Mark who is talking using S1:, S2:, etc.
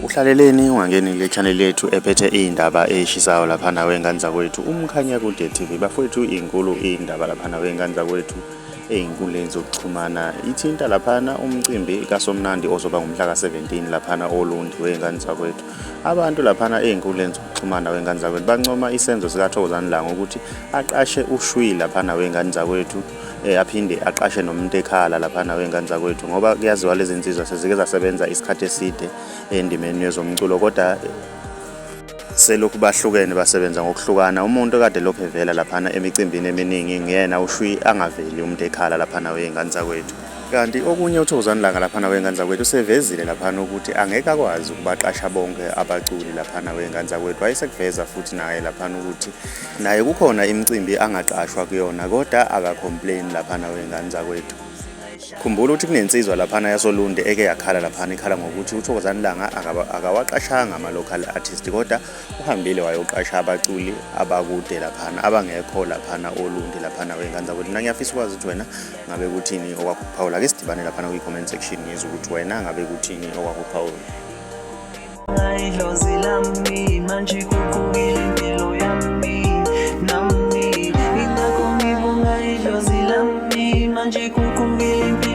S1: Uhlaleleni ungangeni le channel yethu ephethe izindaba ezishisayo lapha wengane zakwethu umkhanya kude TV bafowethu inkulu izindaba lapha wengane zakwethu einkundleni zokuxhumana ithinta lapha umcimbi kaSomnandi ozoba ngomhla ka17 lapha oLundi wengane zakwethu abantu lapha einkundleni zokuxhumana wengane zakwethu bancoma isenzo sika Thokozani la ngokuthi aqashe ushwi lapha wengane zakwethu aphinde aqashe nomntekhala lapha wengane zakwethu ngoba kuyaziwa lezi insizwa sezike zasebenza isikhathi eside endimeni yezomculo kodwa selokhu bahlukene basebenza ngokuhlukana umuntu kade lokho evela lapha emicimbini eminingi ngiyena ushwi angaveli umntekhala lapha wengane zakwethu kanti okunye uThokozani langa lapha wengane zakwethu sevezile lapha ukuthi angeke akwazi ukubaqasha bonke abaculi lapha wengane zakwethu wayesekuveza futhi naye lapha ukuthi naye kukhona imicimbi angaqashwa kuyona kodwa akacomplain lapha wengane zakwethu. Khumbula ukuthi kunensizwa lapha yasoLundi eke yakhala lapha ikhala ngokuthi uThokozani langa akawaqashanga ama-local artist kodwa uhambile wayoqasha abaculi abakude lapha abangekho lapha oLundi lapha wengane zakwethu. Mina ngiyafisa ukwazi ukuthi wena ngabe kuthini okwakuphawula ke sidibane lapha kwi-comment section ngizwe ukuthi wena ngabe kuthini okwakuphawula.
S2: Idlozi lami manje kukhukile impilo yami nami ingakho ngibonga idlozi lami manje kukhukile impilo